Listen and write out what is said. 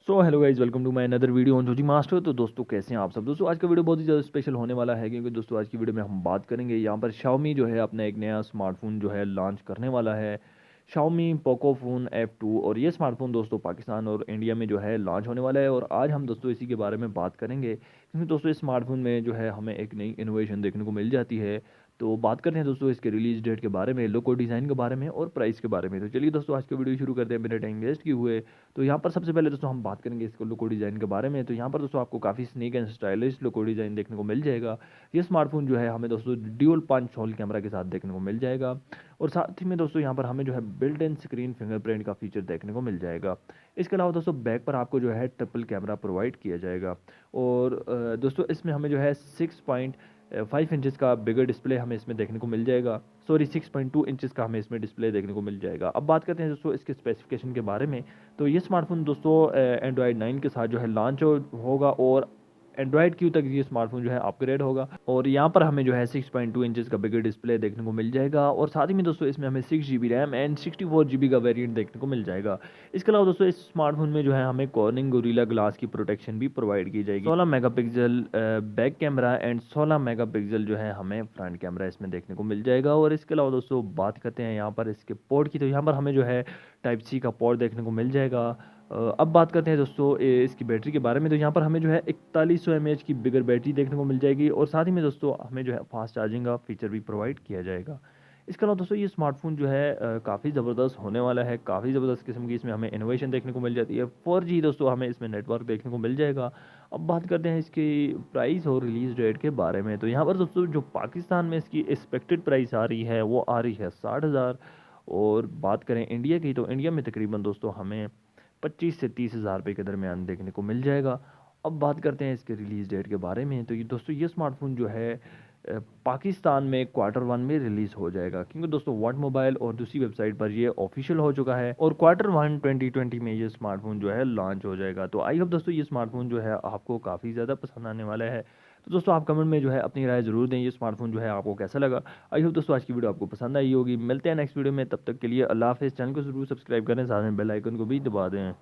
So hello guys, welcome to my another video on Joji master. तो दोस्तों कैसे हैं आप सब। दोस्तों आज का वीडियो बहुत ही ज़्यादा स्पेशल होने वाला है, क्योंकि दोस्तों आज की वीडियो में हम बात करेंगे यहाँ पर Xiaomi जो है अपना एक नया स्मार्टफोन जो है लॉन्च करने वाला है। Xiaomi पोको फ़ोन F2, और ये स्मार्टफोन दोस्तों पाकिस्तान और इंडिया में जो है लॉन्च होने वाला है। और आज हम दोस्तों इसी के बारे में बात करेंगे, क्योंकि दोस्तों इस स्मार्टफोन में जो है हमें एक नई इनोवेशन देखने को मिल जाती है। तो बात करते हैं दोस्तों इसके रिलीज डेट के बारे में, लुक और डिज़ाइन के बारे में और प्राइस के बारे में। तो चलिए दोस्तों आज का वीडियो शुरू करते हैं बिना टाइम वेस्ट किए हुए। तो यहाँ पर सबसे पहले दोस्तों हम बात करेंगे इसको लुक और डिज़ाइन के बारे में। तो यहाँ पर दोस्तों आपको काफ़ी स्नीक एंड स्टाइलिश लुक और डिज़ाइन देखने को मिल जाएगा। ये स्मार्टफोन जो है हमें दोस्तों ड्यूल पंच होल कैमरा के साथ देखने को मिल जाएगा, और साथ ही में दोस्तों यहाँ पर हमें जो है बिल्ट इन स्क्रीन फिंगरप्रिंट का फीचर देखने को मिल जाएगा। इसके अलावा दोस्तों बैक पर आपको जो है ट्रिपल कैमरा प्रोवाइड किया जाएगा। और दोस्तों इसमें हमें जो है 6.5 इंचज़ का बिगर डिस्प्ले हमें इसमें देखने को मिल जाएगा। सॉरी, 6.2 इंचज़ का हमें इसमें डिस्प्ले देखने को मिल जाएगा। अब बात करते हैं दोस्तों इसके स्पेसिफिकेशन के बारे में। तो ये स्मार्टफोन दोस्तों एंड्रॉयड 9 के साथ जो है लॉन्च होगा, और एंड्रॉयड क्यू तक ये स्मार्टफोन जो है अपग्रेड होगा। और यहाँ पर हमें जो है 6.2 इंचज़ का बिगर डिस्प्ले देखने को मिल जाएगा, और साथ ही में दोस्तों इसमें हमें 6 GB रैम एंड 64 GB का वेरिएंट देखने को मिल जाएगा। इसके अलावा दोस्तों इस स्मार्टफोन में जो है हमें कॉर्निंग गोरिल्ला ग्लास की प्रोटेक्शन भी प्रोवाइड की जाएगी। 16 megapixel back camera and 16 megapixel जो है हमें फ्रंट कैमरा इसमें देखने को मिल जाएगा। और इसके अलावा दोस्तों बात करते हैं यहाँ पर इसके पोर्ट की। तो यहाँ पर हमें जो है टाइप सी का पोर्ट देखने को मिल जाएगा। अब बात करते हैं दोस्तों इसकी बैटरी के बारे में। तो यहाँ पर हमें जो है 4100 mAh की बिगर बैटरी देखने को मिल जाएगी, और साथ ही में दोस्तों हमें जो है फास्ट चार्जिंग का फीचर भी प्रोवाइड किया जाएगा। इसके अलावा दोस्तों ये स्मार्टफोन जो है काफ़ी ज़बरदस्त होने वाला है। काफ़ी ज़बरदस्त किस्म की इसमें हमें इनोवेशन देखने को मिल जाती है। 4G दोस्तों हमें इसमें नेटवर्क देखने को मिल जाएगा। अब बात करते हैं इसकी प्राइस और रिलीज़ डेट के बारे में। तो यहाँ पर दोस्तों जो पाकिस्तान में इसकी एक्सपेक्टेड प्राइस आ रही है वो आ रही है 60,000। और बात करें इंडिया की, तो इंडिया में तकरीबन दोस्तों हमें 25 से 30 हज़ार रुपये के दरमियान देखने को मिल जाएगा। अब बात करते हैं इसके रिलीज़ डेट के बारे में। तो ये दोस्तों ये स्मार्टफोन जो है पाकिस्तान में Q1 में रिलीज़ हो जाएगा, क्योंकि दोस्तों वर्ल्ड मोबाइल और दूसरी वेबसाइट पर ये ऑफिशियल हो चुका है, और Q1 2020 में ये स्मार्टफोन जो है लॉन्च हो जाएगा। तो आई होप दोस्तों ये स्मार्टफोन जो है आपको काफ़ी ज़्यादा पसंद आने वाला है। तो दोस्तों आप कमेंट में जो है अपनी राय ज़रूर दें, ये स्मार्टफोन जो है आपको कैसा लगा। आई होप दोस्तों आज की वीडियो आपको पसंद आई होगी। मिलते हैं नेक्स्ट वीडियो में, तब तक के लिए अल्लाह हाफ़िज़। चैनल को ज़रूर सब्सक्राइब करें, साथ में बेल आइकन को भी दबा दें।